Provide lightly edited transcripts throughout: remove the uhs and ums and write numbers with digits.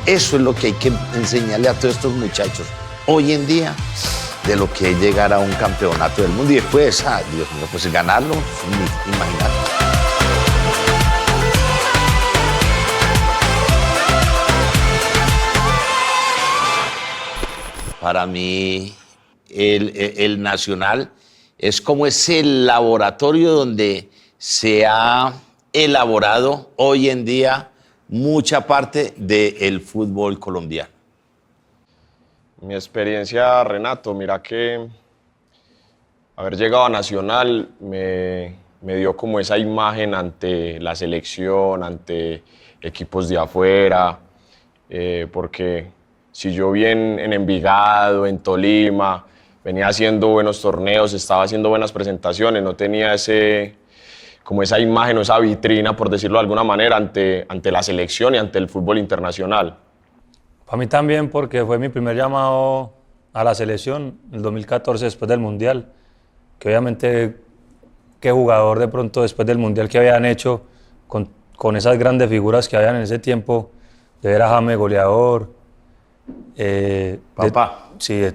Eso es lo que hay que enseñarle a todos estos muchachos hoy en día, de lo que es llegar a un campeonato del mundo y después, Dios mío, pues ganarlo, imagínate. Para mí, el Nacional es como ese laboratorio donde se ha elaborado hoy en día mucha parte del fútbol colombiano. Mi experiencia, Renato, mira que haber llegado a Nacional me dio como esa imagen ante la selección, ante equipos de afuera, porque si yo vi en Envigado, en Tolima, venía haciendo buenos torneos, estaba haciendo buenas presentaciones, no tenía como esa imagen o esa vitrina, por decirlo de alguna manera, ante la selección y ante el fútbol internacional. Para mí también, porque fue mi primer llamado a la selección en el 2014 después del Mundial, que obviamente qué jugador de pronto después del Mundial que habían hecho con esas grandes figuras que habían en ese tiempo, de ver a James goleador, de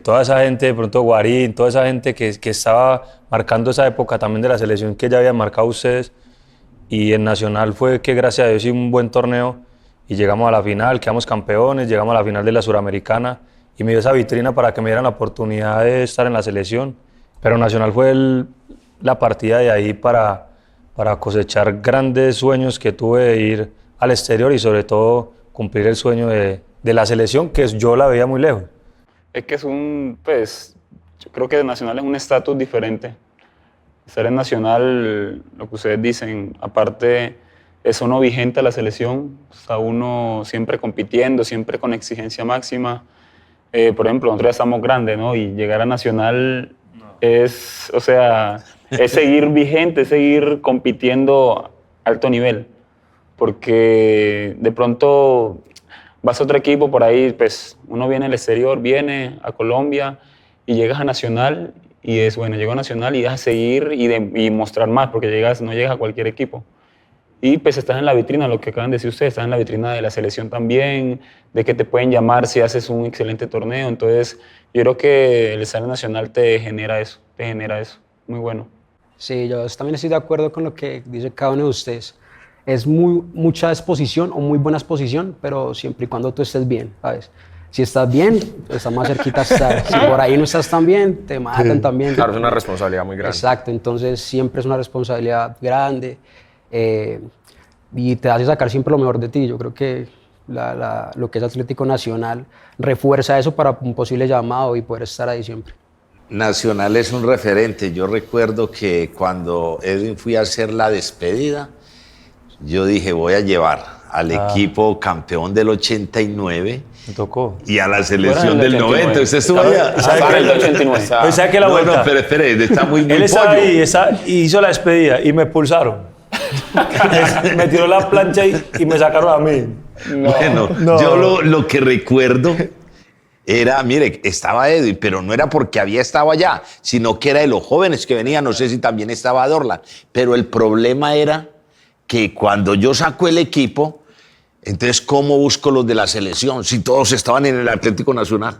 toda esa gente, de pronto Guarín, toda esa gente que estaba marcando esa época también de la selección que ya habían marcado ustedes, y en Nacional fue que gracias a Dios hizo un buen torneo y llegamos a la final, quedamos campeones, llegamos a la final de la Suramericana y me dio esa vitrina para que me dieran la oportunidad de estar en la selección, pero Nacional fue la partida de ahí para cosechar grandes sueños que tuve de ir al exterior y sobre todo cumplir el sueño de la selección, que yo la veía muy lejos. Es que yo creo que Nacional es un estatus diferente. Ser en Nacional, lo que ustedes dicen, aparte es uno vigente a la selección, está uno siempre compitiendo, siempre con exigencia máxima. Por ejemplo, nosotros ya estamos grandes, ¿no? Y llegar a Nacional es seguir vigente, es seguir compitiendo a alto nivel. Porque de pronto vas a otro equipo por ahí, pues uno viene al exterior, viene a Colombia y llegas a Nacional y es bueno, llego a Nacional y vas a seguir y mostrar más, porque no llegas a cualquier equipo. Y pues estás en la vitrina, lo que acaban de decir ustedes, estás en la vitrina de la selección también, de que te pueden llamar si haces un excelente torneo. Entonces yo creo que el estar en Nacional te genera eso, muy bueno. Sí, yo también estoy de acuerdo con lo que dice cada uno de ustedes. Es mucha exposición o muy buena exposición, pero siempre y cuando tú estés bien, ¿sabes? Si estás bien, estás más cerquita a estar. Si por ahí no estás tan bien, te matan también. Claro, es una responsabilidad muy grande. Exacto, entonces siempre es una responsabilidad grande y te hace sacar siempre lo mejor de ti. Yo creo que lo que es Atlético Nacional refuerza eso para un posible llamado y poder estar ahí siempre. Nacional es un referente. Yo recuerdo que cuando Edwin fui a hacer la despedida, yo dije, voy a llevar al equipo campeón del 89 Me tocó. y a la selección del 90. ¿Usted estuvo allá? ¿Sabe el 89? O sea que la vuelta. No, pero espere, está muy Él estaba pollo. ahí y hizo la despedida y me expulsaron. Me tiró la plancha y me sacaron a mí. Bueno, yo lo que recuerdo era, mire, estaba Edwin, pero no era porque había estado allá, sino que era de los jóvenes que venían, no sé si también estaba Dorlan, pero el problema era que cuando yo saco el equipo, entonces ¿cómo busco los de la selección? Si todos estaban en el Atlético Nacional.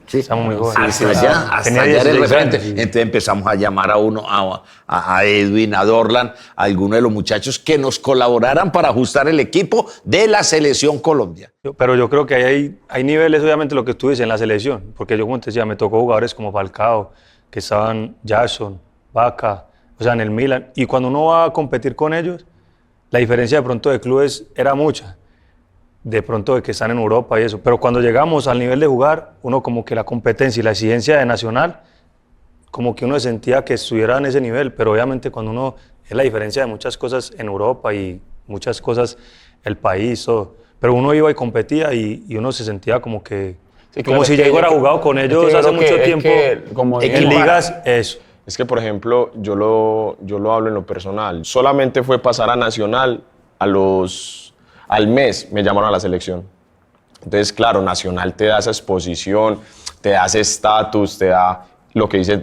Sí. Estamos muy jóvenes. Hasta allá era el referente. Entonces empezamos a llamar a Edwin, a Dorlan, a alguno de los muchachos que nos colaboraran para ajustar el equipo de la selección Colombia. Pero yo creo que hay niveles, obviamente, lo que tú dices en la selección, porque yo, como te decía, me tocó jugadores como Falcao, que estaban Jackson, Vaca, o sea, en el Milan, y cuando uno va a competir con ellos, la diferencia de pronto de clubes era mucha, de pronto de que están en Europa y eso, pero cuando llegamos al nivel de jugar, uno como que la competencia y la exigencia de Nacional, como que uno sentía que estuviera en ese nivel, pero obviamente cuando uno, es la diferencia de muchas cosas en Europa y muchas cosas, el país, todo, pero uno iba y competía y uno se sentía como que, Sí, como claro, si ya hubiera jugado con ellos hace mucho tiempo, como en ligas, eso. Es que, por ejemplo, yo lo hablo en lo personal. Solamente fue pasar a Nacional al mes me llamaron a la selección. Entonces, claro, Nacional te da esa exposición, te da ese estatus, te da lo que dice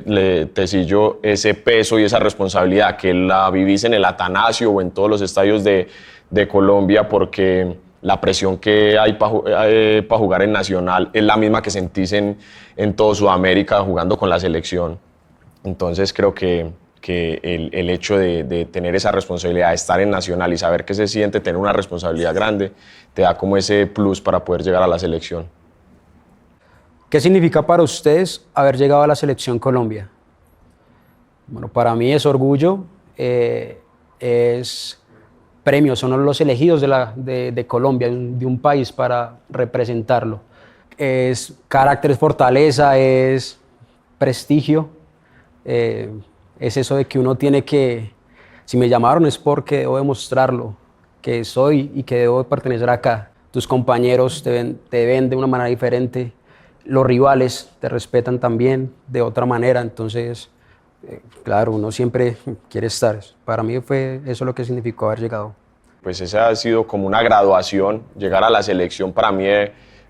Tecillo, ese peso y esa responsabilidad que la vivís en el Atanasio o en todos los estadios de Colombia, porque la presión que hay para jugar en Nacional es la misma que sentís en todo Sudamérica jugando con la selección. Entonces creo que el hecho de tener esa responsabilidad, de estar en Nacional y saber qué se siente tener una responsabilidad grande, te da como ese plus para poder llegar a la selección. ¿Qué significa para ustedes haber llegado a la Selección Colombia? Bueno, para mí es orgullo, es premio, son los elegidos de Colombia, de un país para representarlo. Es carácter, es fortaleza, es prestigio, es eso de que uno tiene que, si me llamaron es porque debo demostrarlo, que soy y que debo pertenecer acá. Tus compañeros te ven de una manera diferente, los rivales te respetan también de otra manera, entonces, claro, uno siempre quiere estar. Para mí fue eso lo que significó haber llegado. Pues esa ha sido como una graduación, llegar a la selección para mí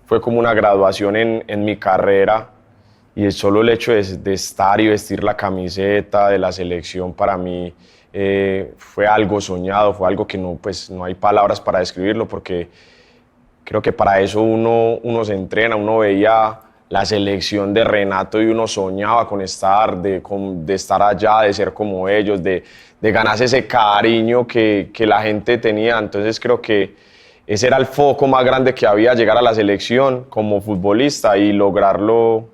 fue como una graduación en mi carrera, y solo el hecho de estar y vestir la camiseta de la selección para mí fue algo soñado, fue algo que no hay palabras para describirlo, porque creo que para eso uno se entrena, uno veía la selección de Renato y uno soñaba con estar, de estar allá, de ser como ellos, de ganarse ese cariño que la gente tenía. Entonces creo que ese era el foco más grande que había, llegar a la selección como futbolista, y lograrlo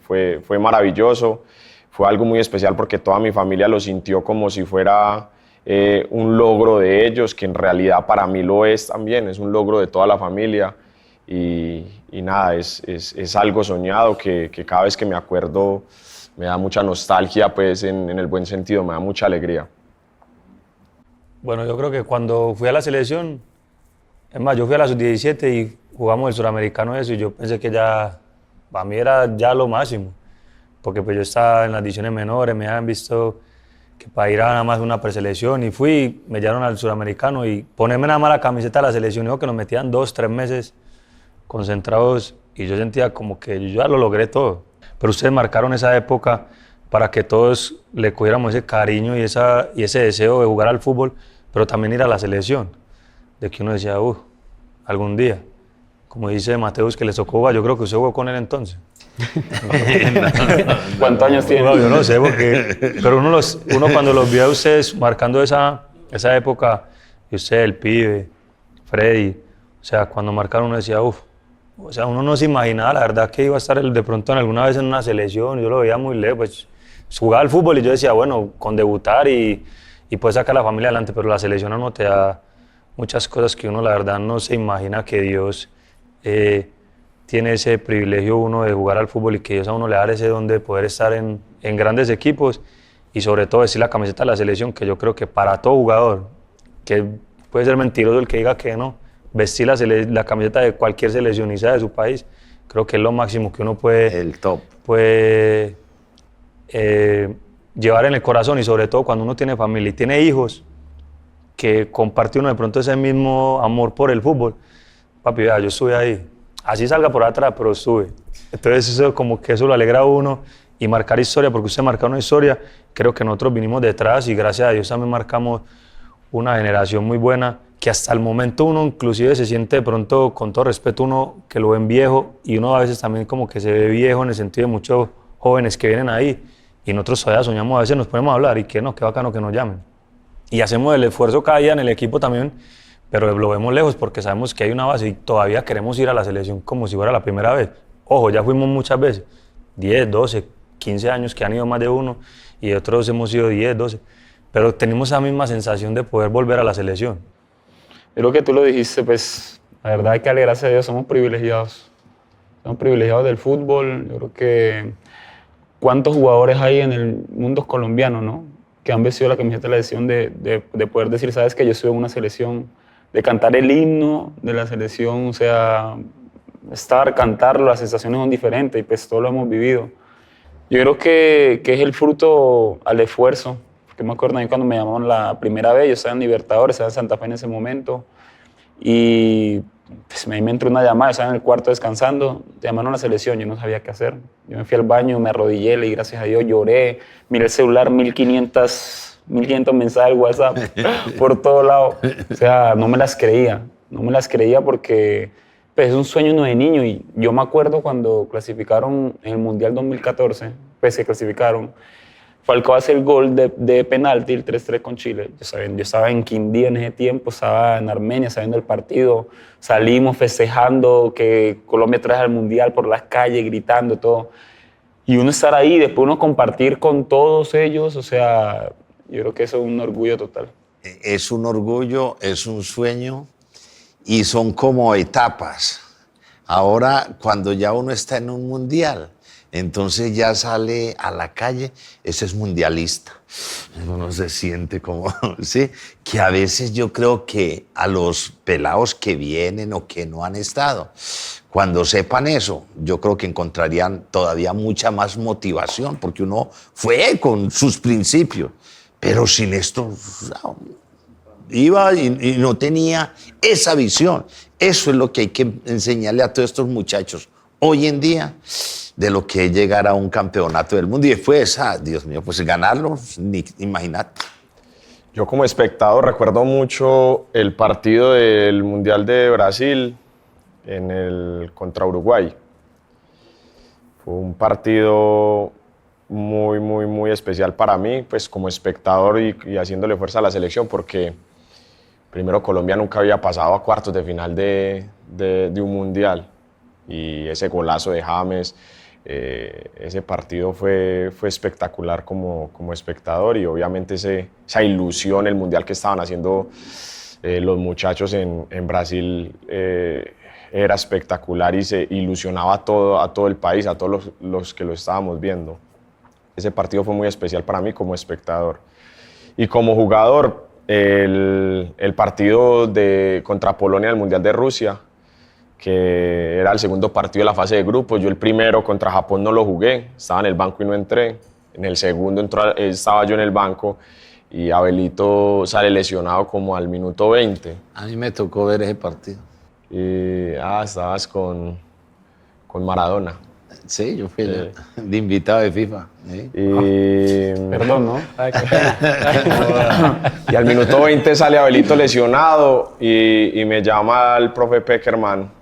fue maravilloso. Fue algo muy especial porque toda mi familia lo sintió como si fuera un logro de ellos, que en realidad para mí lo es también, es un logro de toda la familia. Y nada, es algo soñado que cada vez que me acuerdo me da mucha nostalgia, pues en el buen sentido, me da mucha alegría. Bueno, yo creo que cuando fui a la selección, es más, yo fui a la sub-17 y jugamos el suramericano eso, y yo pensé que ya, para mí era ya lo máximo, porque pues yo estaba en las divisiones menores, me habían visto que para ir a nada más una preselección, y fui, me llevaron al suramericano, y ponerme nada más la camiseta de la selección, dijo que nos metían 2-3 meses concentrados, y yo sentía como que yo ya lo logré todo. Pero ustedes marcaron esa época para que todos le cogiéramos ese cariño y ese deseo de jugar al fútbol, pero también ir a la selección, de que uno decía, algún día, como dice Mateus, que les tocó jugar. Yo creo que usted jugó con él entonces. ¿Cuántos años tiene? No, yo no sé, pero uno cuando los vio a ustedes marcando esa época, y usted, el pibe, Freddy, o sea, cuando marcaron uno decía, o sea, uno no se imaginaba, la verdad, que iba a estar de pronto alguna vez en una selección. Yo lo veía muy lejos, pues jugaba al fútbol y yo decía, bueno, con debutar y puedes sacar a la familia adelante, pero la selección no te da muchas cosas que uno la verdad no se imagina que Dios tiene ese privilegio uno de jugar al fútbol, y que Dios a uno le da ese don de poder estar en grandes equipos, y sobre todo vestir la camiseta de la selección, que yo creo que para todo jugador, que puede ser mentiroso el que diga que no, vestir la camiseta de cualquier seleccionista de su país, creo que es lo máximo que uno puede llevar en el corazón, y sobre todo cuando uno tiene familia y tiene hijos, que comparte uno de pronto ese mismo amor por el fútbol. Papi, vea, yo estuve ahí, así salga por atrás, pero estuve. Entonces eso, como que eso lo alegra a uno, y marcar historia, porque usted marca una historia, creo que nosotros vinimos detrás, y gracias a Dios también marcamos una generación muy buena, que hasta el momento uno inclusive se siente de pronto, con todo respeto, uno que lo ven viejo, y uno a veces también como que se ve viejo en el sentido de muchos jóvenes que vienen ahí, y nosotros todavía soñamos, a veces nos ponemos a hablar, y que no, qué bacano que nos llamen. Y hacemos el esfuerzo cada día en el equipo también, pero lo vemos lejos porque sabemos que hay una base, y todavía queremos ir a la selección como si fuera la primera vez. Ojo, ya fuimos muchas veces, 10, 12, 15 años que han ido más de uno, y otros hemos ido 10, 12, pero tenemos esa misma sensación de poder volver a la selección. Yo creo que tú lo dijiste, pues la verdad hay que alegrarse a Dios, somos privilegiados del fútbol. Yo creo que cuántos jugadores hay en el mundo colombiano, ¿no?, que han vestido la camiseta de la selección, de poder decir, sabes que yo estuve en una selección, de cantar el himno de la selección, o sea, cantarlo, las sensaciones son diferentes, y pues todo lo hemos vivido. Yo creo que es el fruto al esfuerzo, porque me acuerdo a mí cuando me llamaron la primera vez, yo estaba en Libertadores, estaba en Santa Fe en ese momento, y pues me entró una llamada, yo estaba en el cuarto descansando, te llamaron a la selección, yo no sabía qué hacer. Yo me fui al baño, me arrodillé, le di gracias a Dios, lloré, miré el celular, 1500 mensajes de WhatsApp por todo lado. O sea, no me las creía. no me las creía porque pues, es un sueño uno de niño. Y yo me acuerdo cuando clasificaron en el Mundial 2014, pues se clasificaron, Falcao hace el gol de penalti, el 3-3 con Chile. Yo estaba en Quindío en ese tiempo, estaba en Armenia sabiendo el partido. Salimos festejando que Colombia trae al Mundial por las calles, gritando, todo. Y uno estar ahí, después uno compartir con todos ellos, o sea, yo creo que eso es un orgullo total. Es un orgullo, es un sueño y son como etapas. Ahora, cuando ya uno está en un mundial, entonces ya sale a la calle, ese es mundialista. Uno se siente como, ¿sí? Que a veces yo creo que a los pelados que vienen o que no han estado, cuando sepan eso, yo creo que encontrarían todavía mucha más motivación, porque uno fue con sus principios, pero sin esto iba y no tenía esa visión. Eso es lo que hay que enseñarle a todos estos muchachos hoy en día, de lo que es llegar a un campeonato del mundo y después, Dios mío, pues ganarlo, imagínate. Yo como espectador recuerdo mucho el partido del Mundial de Brasil contra Uruguay. Fue un partido muy, muy, muy especial para mí, pues como espectador y haciéndole fuerza a la selección, porque primero Colombia nunca había pasado a cuartos de final de un Mundial. Y ese golazo de James, ese partido fue espectacular como espectador, y obviamente esa ilusión, el mundial que estaban haciendo los muchachos en Brasil era espectacular y se ilusionaba a todo el país, a todos los que lo estábamos viendo. Ese partido fue muy especial para mí como espectador. Y como jugador, el partido contra Polonia en el Mundial de Rusia, que era el segundo partido de la fase de grupos. Yo el primero contra Japón no lo jugué, estaba en el banco y no entré. En el segundo estaba yo en el banco y Abelito sale lesionado como al minuto 20. A mí me tocó ver ese partido. Y estabas con Maradona. Sí, yo fui de invitado de FIFA. ¿Sí? Perdón, ¿no? Ay, qué pena. Y al minuto 20 sale Abelito lesionado y me llama el profe Peckerman.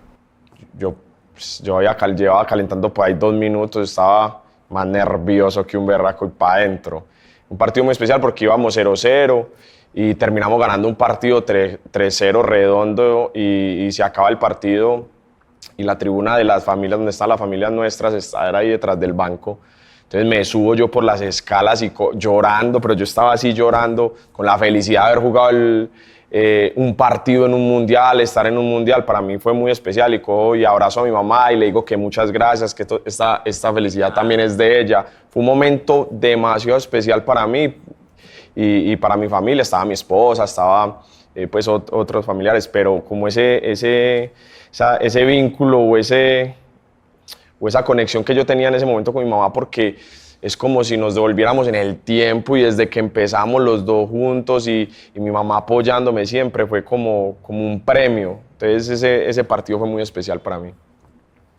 Yo llevaba calentando por ahí 2 minutos, estaba más nervioso que un berraco y para adentro. Un partido muy especial porque íbamos 0-0 y terminamos ganando un partido 3-0 redondo y se acaba el partido y la tribuna de las familias, donde están las familias nuestras, era ahí detrás del banco. Entonces me subo yo por las escalas y llorando, pero yo estaba así llorando con la felicidad de haber jugado un partido en un mundial, estar en un mundial. Para mí fue muy especial y cojo y abrazo a mi mamá y le digo que muchas gracias, que esta felicidad también es de ella. Fue un momento demasiado especial para mí y para mi familia. Estaba mi esposa, estaba pues otros familiares, pero como ese vínculo o esa conexión que yo tenía en ese momento con mi mamá, porque es como si nos devolviéramos en el tiempo y desde que empezamos los dos juntos y mi mamá apoyándome siempre, fue como un premio. Entonces ese partido fue muy especial para mí.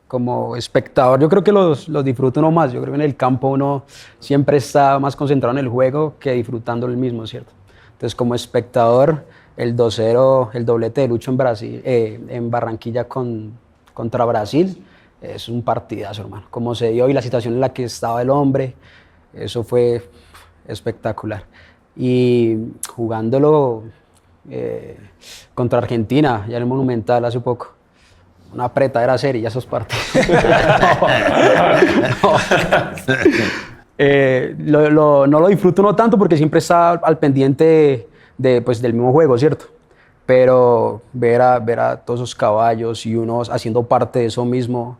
Como espectador, yo creo que los disfruto uno más. Yo creo que en el campo uno siempre está más concentrado en el juego que disfrutando el mismo, ¿cierto? Entonces, como espectador, el 2-0, el doblete de Lucho en Brasil, en Barranquilla contra Brasil, es un partidazo, hermano. Como se dio y la situación en la que estaba el hombre, eso fue espectacular. Y jugándolo contra Argentina, ya en el Monumental hace poco, una apretadera serie, ya esos partidos. No lo disfruto no tanto porque siempre está al pendiente pues, del mismo juego, ¿cierto? Pero ver a todos esos caballos y uno haciendo parte de eso mismo,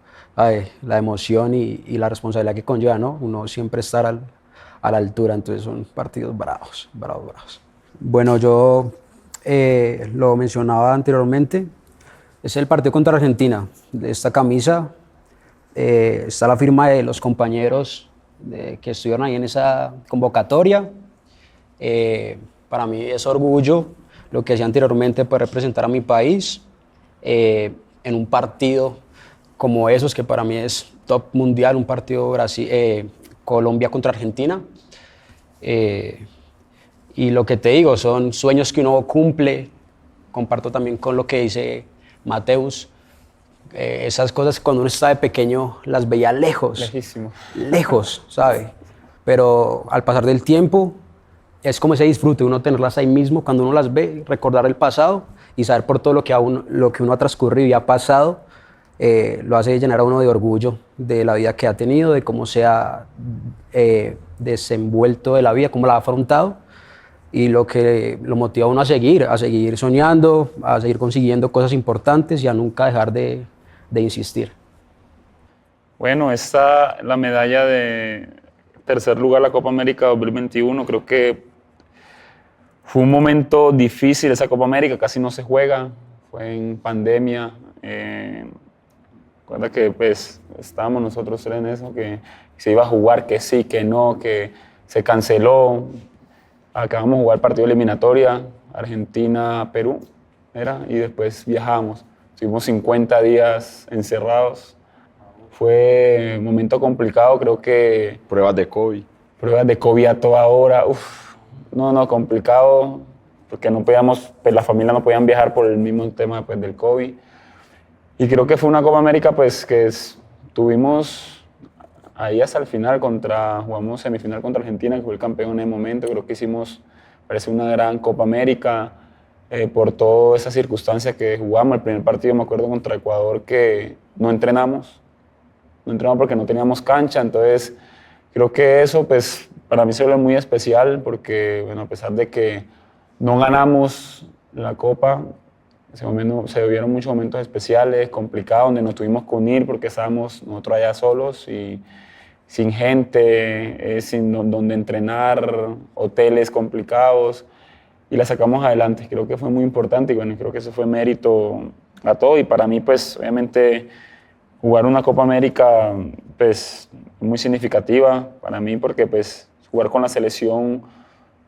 la emoción y la responsabilidad que conlleva, ¿no? Uno siempre estar a la altura, entonces son partidos bravos. Bueno, yo lo mencionaba anteriormente, es el partido contra Argentina. De esta camisa está la firma de los compañeros que estuvieron ahí en esa convocatoria. Para mí es orgullo lo que decía anteriormente, poder representar a mi país en un partido como esos, que para mí es top mundial, un partido Colombia contra Argentina. Y lo que te digo, son sueños que uno cumple comparto también con lo que dice Mateus. Esas cosas cuando uno está de pequeño las veía lejos. Lejísimo. Lejos, ¿sabe? Pero al pasar del tiempo es como ese disfrute, uno tenerlas ahí mismo, cuando uno las ve, recordar el pasado y saber por todo lo que uno ha transcurrido y ha pasado, lo hace llenar a uno de orgullo de la vida que ha tenido, de cómo se ha desenvuelto de la vida, cómo la ha afrontado y lo que lo motiva a uno a seguir soñando, a seguir consiguiendo cosas importantes y a nunca dejar de insistir. Bueno, la medalla de tercer lugar en la Copa América 2021, creo que fue un momento difícil esa Copa América, casi no se juega, fue en pandemia. Recuerda que pues estábamos nosotros en eso, que se iba a jugar, que sí, que no, que se canceló. Acabamos de jugar partido eliminatoria, Argentina-Perú, y después viajamos. Estuvimos 50 días encerrados. Fue un momento complicado, creo que... Pruebas de COVID. Pruebas de COVID a toda hora. Complicado, porque no podíamos, pues la familia no podían viajar por el mismo tema pues, del COVID. Y creo que fue una Copa América pues que tuvimos ahí hasta el final jugamos semifinal contra Argentina, que fue el campeón en el momento. Creo que parece una gran Copa América por todas esas circunstancias que jugamos. El primer partido me acuerdo contra Ecuador que no entrenamos porque no teníamos cancha, entonces creo que eso pues para mí se vuelve muy especial porque bueno, a pesar de que no ganamos la Copa, se vivieron muchos momentos especiales, complicados, donde nos tuvimos que unir porque estábamos nosotros allá solos y sin gente, sin donde entrenar, hoteles complicados, y la sacamos adelante. Creo que fue muy importante y bueno, creo que eso fue mérito a todo, y para mí pues obviamente jugar una Copa América pues muy significativa para mí porque pues jugar con la selección,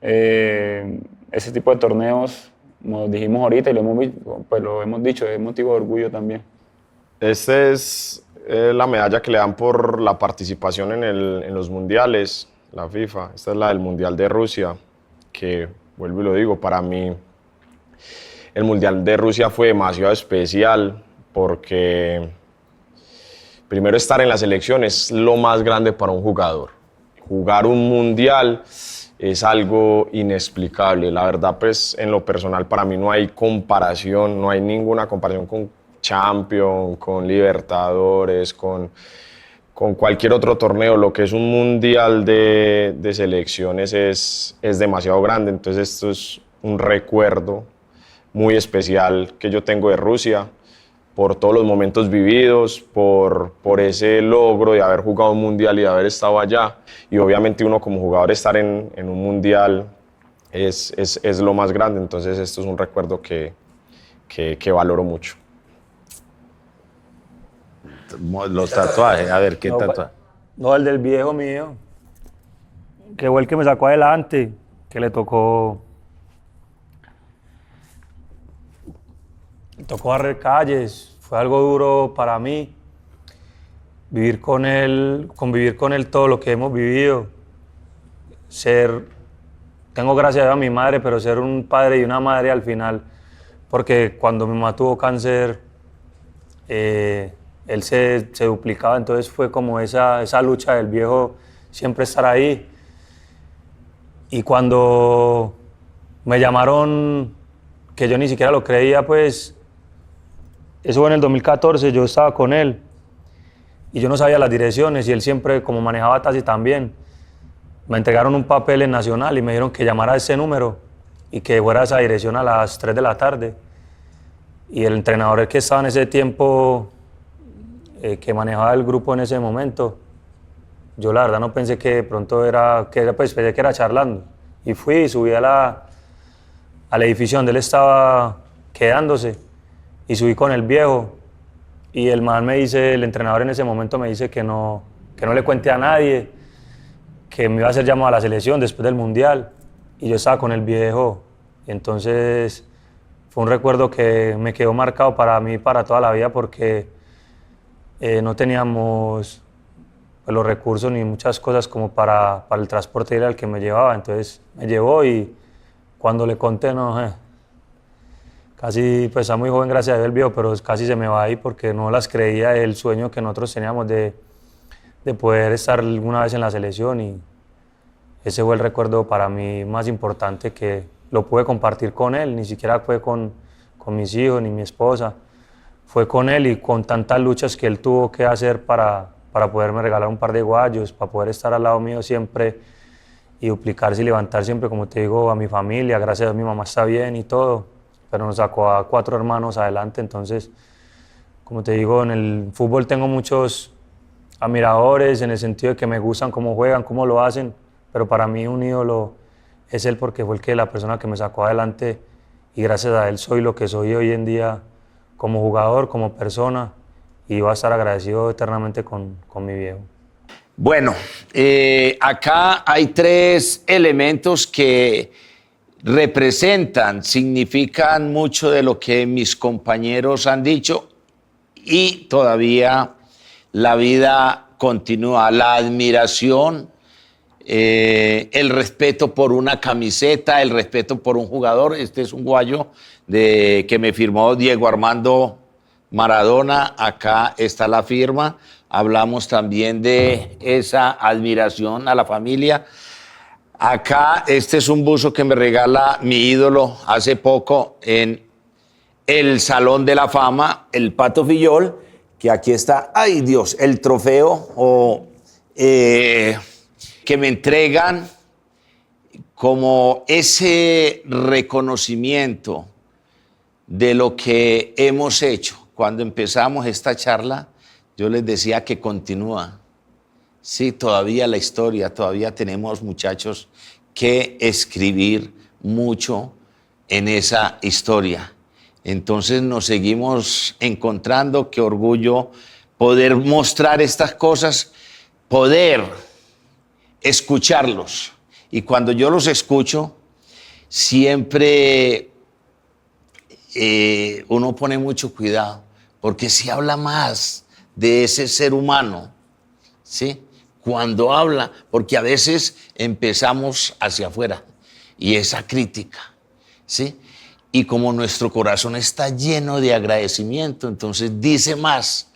ese tipo de torneos, como dijimos ahorita y lo hemos dicho, es motivo de orgullo también. Esta es la medalla que le dan por la participación en los mundiales, la FIFA. Esta es la del Mundial de Rusia, que vuelvo y lo digo, para mí el Mundial de Rusia fue demasiado especial porque primero estar en la selección es lo más grande para un jugador. Jugar un mundial es algo inexplicable. La verdad, pues en lo personal para mí no hay comparación, no hay ninguna comparación con Champions, con Libertadores, con cualquier otro torneo. Lo que es un mundial de selecciones es demasiado grande. Entonces esto es un recuerdo muy especial que yo tengo de Rusia, por todos los momentos vividos, por ese logro de haber jugado un mundial y de haber estado allá. Y obviamente uno como jugador estar en un mundial es lo más grande. Entonces esto es un recuerdo que valoro mucho. Los tatuajes, a ver, ¿qué tatuaje? No, el del viejo mío, que fue el que me sacó adelante, que le tocó barrer calles. Fue algo duro para mí, convivir con él todo lo que hemos vivido. Tengo gracias a mi madre, pero ser un padre y una madre al final, porque cuando mi mamá tuvo cáncer, él se duplicaba, entonces fue como esa lucha del viejo, siempre estar ahí. Y cuando me llamaron, que yo ni siquiera lo creía, pues eso fue en el 2014, yo estaba con él y yo no sabía las direcciones y él siempre, como manejaba taxi también, me entregaron un papel en Nacional y me dijeron que llamara a ese número y que fuera a esa dirección a las 3 de la tarde. Y el entrenador que estaba en ese tiempo, que manejaba el grupo en ese momento, yo la verdad no pensé que de pronto pues pensé que era charlando. Y fui y subí al edificio donde él estaba quedándose y subí con el viejo. Y el entrenador en ese momento me dice que no le cuente a nadie, que me iba a ser llamado a la selección después del Mundial. Y yo estaba con el viejo. Y entonces fue un recuerdo que me quedó marcado para mí para toda la vida porque no teníamos pues, los recursos ni muchas cosas como para el transporte era el que me llevaba. Entonces me llevó y cuando le conté, Casi, pues está muy joven, gracias a Dios el viejo, pero casi se me va ahí porque no las creía el sueño que nosotros teníamos de poder estar alguna vez en la selección, y ese fue el recuerdo para mí más importante, que lo pude compartir con él, ni siquiera fue con mis hijos ni mi esposa, fue con él, y con tantas luchas que él tuvo que hacer para poderme regalar un par de guayos, para poder estar al lado mío siempre y duplicarse y levantar siempre, como te digo, a mi familia. Gracias a Dios mi mamá está bien y todo, pero nos sacó a 4 hermanos adelante. Entonces, como te digo, en el fútbol tengo muchos admiradores en el sentido de que me gustan cómo juegan, cómo lo hacen, pero para mí un ídolo es él, porque fue la persona que me sacó adelante, y gracias a él soy lo que soy hoy en día como jugador, como persona, y voy a estar agradecido eternamente con mi viejo. Bueno, acá hay 3 elementos que representan, significan mucho de lo que mis compañeros han dicho, y todavía la vida continúa. La admiración, el respeto por una camiseta, el respeto por un jugador. Este es un guayo que me firmó Diego Armando Maradona. Acá está la firma. Hablamos también de esa admiración a la familia. Acá este es un buzo que me regala mi ídolo hace poco en el Salón de la Fama, el Pato Fillol, que aquí está, ay Dios, el trofeo que me entregan como ese reconocimiento de lo que hemos hecho. Cuando empezamos esta charla, yo les decía que continúa. Sí, todavía la historia, todavía tenemos, muchachos, que escribir mucho en esa historia. Entonces nos seguimos encontrando. Qué orgullo poder mostrar estas cosas, poder escucharlos. Y cuando yo los escucho, siempre uno pone mucho cuidado, porque se habla más de ese ser humano, ¿sí? Cuando habla, porque a veces empezamos hacia afuera y esa crítica, ¿sí? Y como nuestro corazón está lleno de agradecimiento, entonces dice más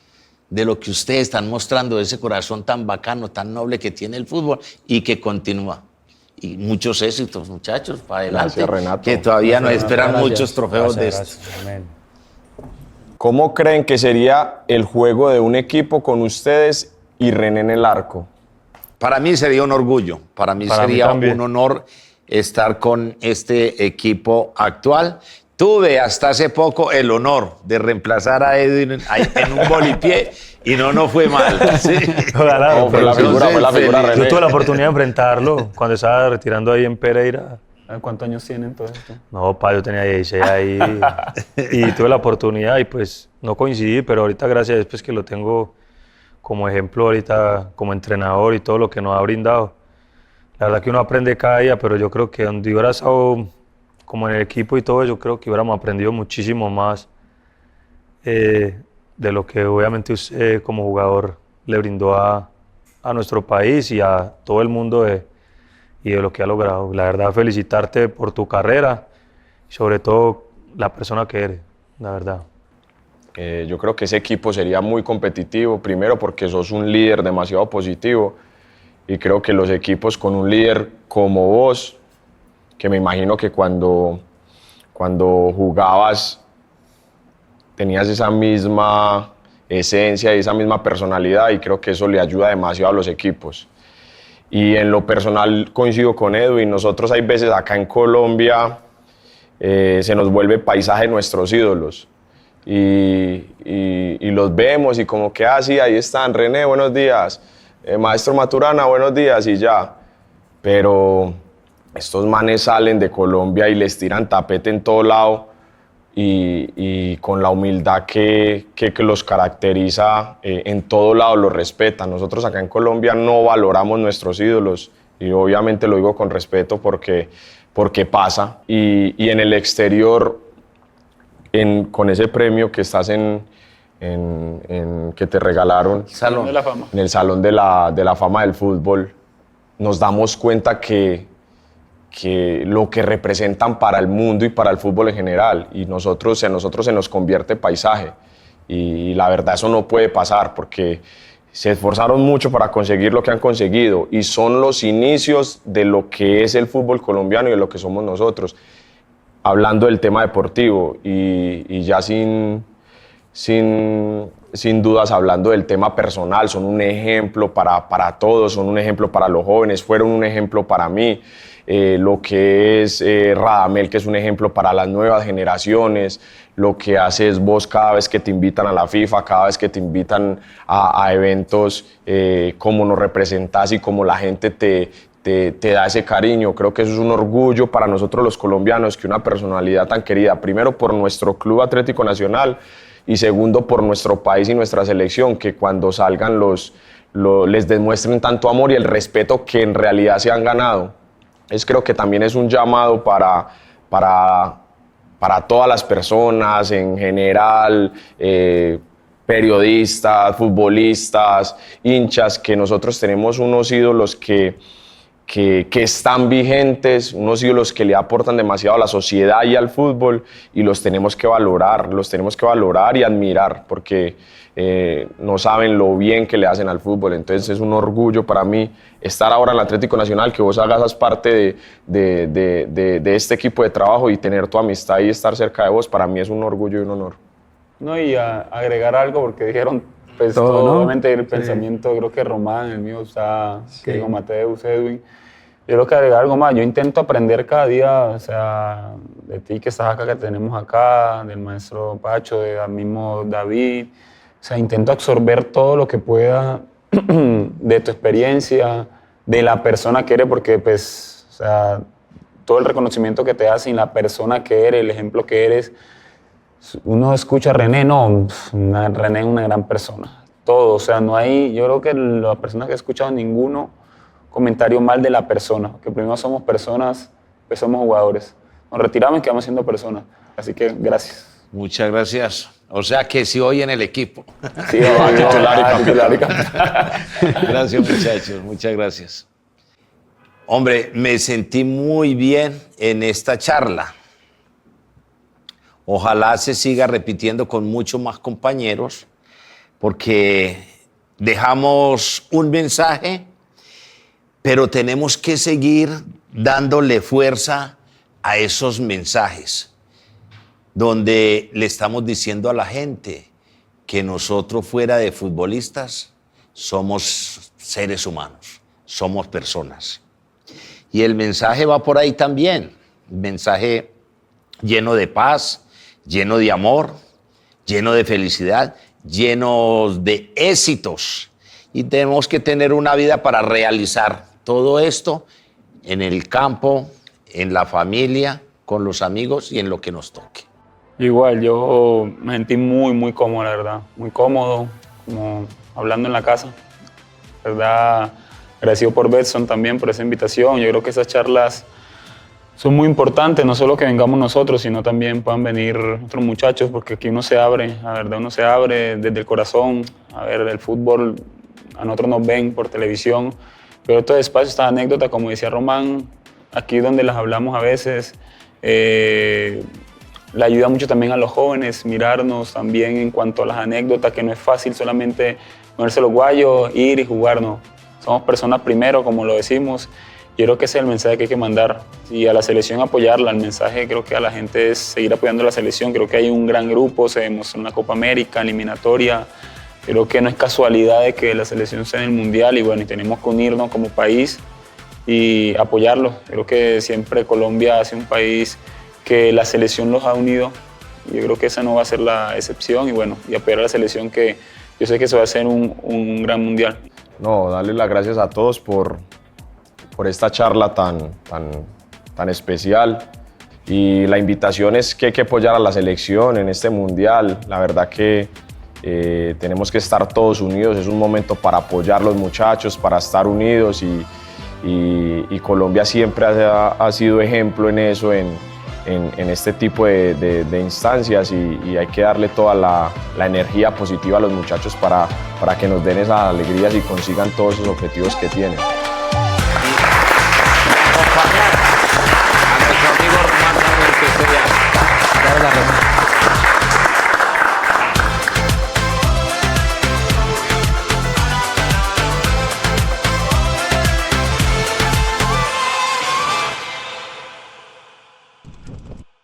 de lo que ustedes están mostrando, de ese corazón tan bacano, tan noble que tiene el fútbol y que continúa. Y muchos éxitos, muchachos, para adelante. Gracias, Renato. Que todavía nos esperan Gracias. muchos trofeos de Gracias, estos. gracias. Amén. ¿Cómo creen que sería el juego de un equipo con ustedes y René en el arco? Para mí sería un orgullo, para mí Para mí sería también. un honor estar con este equipo actual. Tuve hasta hace poco el honor de reemplazar a Edwin en un volipié y no fue mal. ¿Sí? Ojalá, No, fue la pero figura, fue la figura feliz. yo René. tuve la oportunidad de enfrentarlo cuando estaba retirando ahí en Pereira. ¿Cuántos años tienen entonces? No, yo tenía 16 ahí y tuve la oportunidad y pues no coincidí, pero ahorita gracias a Dios pues, que lo tengo como ejemplo ahorita como entrenador y todo lo que nos ha brindado. La verdad que uno aprende cada día, pero yo creo que donde hubiera estado como en el equipo y todo, yo creo que hubiéramos aprendido muchísimo más de lo que obviamente usted como jugador le brindó a nuestro país y a todo el mundo y de lo que ha logrado. La verdad, felicitarte por tu carrera y sobre todo la persona que eres, la verdad. Yo creo que ese equipo sería muy competitivo, primero porque sos un líder demasiado positivo y creo que los equipos con un líder como vos, que me imagino que cuando jugabas tenías esa misma esencia y esa misma personalidad y creo que eso le ayuda demasiado a los equipos. Y en lo personal coincido con Edwin, nosotros hay veces acá en Colombia se nos vuelve paisaje nuestros ídolos y los vemos y como que sí, ahí están, René, buenos días, Maestro Maturana, buenos días y ya, pero estos manes salen de Colombia y les tiran tapete en todo lado y con la humildad que los caracteriza, en todo lado los respetan. Nosotros acá en Colombia no valoramos nuestros ídolos y obviamente lo digo con respeto porque pasa. Y en el exterior, con ese premio que estás que te regalaron Salón de la Fama. en el Salón de la Fama del Fútbol, nos damos cuenta que lo que representan para el mundo y para el fútbol en general, y en nosotros se nos convierte paisaje, y la verdad eso no puede pasar porque se esforzaron mucho para conseguir lo que han conseguido y son los inicios de lo que es el fútbol colombiano y de lo que somos nosotros, hablando del tema deportivo y ya sin dudas hablando del tema personal. Son un ejemplo para todos, son un ejemplo para los jóvenes, fueron un ejemplo para mí. Lo que es Radamel, que es un ejemplo para las nuevas generaciones, lo que haces vos cada vez que te invitan a la FIFA, cada vez que te invitan a eventos, cómo nos representás y cómo la gente te da ese cariño. Creo que eso es un orgullo para nosotros los colombianos, que una personalidad tan querida, primero por nuestro Club Atlético Nacional y segundo por nuestro país y nuestra selección, que cuando salgan les demuestren tanto amor y el respeto que en realidad se han ganado. Creo que también es un llamado para todas las personas en general, periodistas, futbolistas, hinchas, que nosotros tenemos unos ídolos que están vigentes, unos ídolos que le aportan demasiado a la sociedad y al fútbol, y los tenemos que valorar y admirar, porque no saben lo bien que le hacen al fútbol. Entonces es un orgullo para mí estar ahora en el Atlético Nacional, que vos hagas parte de este equipo de trabajo y tener tu amistad y estar cerca de vos. Para mí es un orgullo y un honor. No, y agregar algo, porque dijeron pues, todo, ¿no? Obviamente el pensamiento, creo que Román, el mío está, que digo Mateus, Edwin. Yo creo que agregar algo más. Yo intento aprender cada día, o sea, de ti que estás acá, que tenemos acá, del maestro Pacho, del mismo David. O sea, intento absorber todo lo que pueda de tu experiencia, de la persona que eres, porque pues, o sea, todo el reconocimiento que te hacen, la persona que eres, el ejemplo que eres. Uno escucha a René, no, René es una gran persona. Todo, o sea, no hay, yo creo que las personas que he escuchado, ninguno comentario mal de la persona, que primero somos personas, pues somos jugadores. Nos retiramos y quedamos siendo personas. Así que gracias. Muchas gracias. O sea que sí hoy en el equipo. Sí, titular y campeón. Gracias, muchachos. Muchas gracias. Hombre, me sentí muy bien en esta charla. Ojalá se siga repitiendo con muchos más compañeros, porque dejamos un mensaje, pero tenemos que seguir dándole fuerza a esos mensajes, donde le estamos diciendo a la gente que nosotros fuera de futbolistas somos seres humanos, somos personas. Y el mensaje va por ahí también, un mensaje lleno de paz, lleno de amor, lleno de felicidad, lleno de éxitos. Y tenemos que tener una vida para realizar todo esto en el campo, en la familia, con los amigos y en lo que nos toque. Igual, yo me sentí muy cómodo, la verdad. Muy cómodo, como hablando en la casa. La verdad, agradecido por Betson también, por esa invitación. Yo creo que esas charlas son muy importantes, no solo que vengamos nosotros, sino también puedan venir otros muchachos, porque aquí uno se abre, la verdad uno se abre desde el corazón. A ver, el fútbol, a nosotros nos ven por televisión, pero estos espacios, estas anécdotas, como decía Román, aquí donde las hablamos a veces, le ayuda mucho también a los jóvenes mirarnos también en cuanto a las anécdotas, que no es fácil solamente ponerse los guayos, ir y jugar, no. Somos personas primero, como lo decimos. Yo creo que ese es el mensaje que hay que mandar. Y a la selección apoyarla. El mensaje creo que a la gente es seguir apoyando a la selección. Creo que hay un gran grupo, se demostró en la Copa América, eliminatoria. Creo que no es casualidad de que la selección sea en el Mundial y bueno, y tenemos que unirnos como país y apoyarlo. Creo que siempre Colombia ha sido un país que la selección los ha unido. Yo creo que esa no va a ser la excepción y bueno, y apoyar a la selección, que yo sé que se va a hacer un gran Mundial. No, darle las gracias a todos por esta charla tan especial, y la invitación es que hay que apoyar a la selección en este Mundial. La verdad que tenemos que estar todos unidos, es un momento para apoyar a los muchachos, para estar unidos, y Colombia siempre ha sido ejemplo en eso, en este tipo de instancias, y hay que darle toda la energía positiva a los muchachos para que nos den esas alegrías y consigan todos esos objetivos que tienen.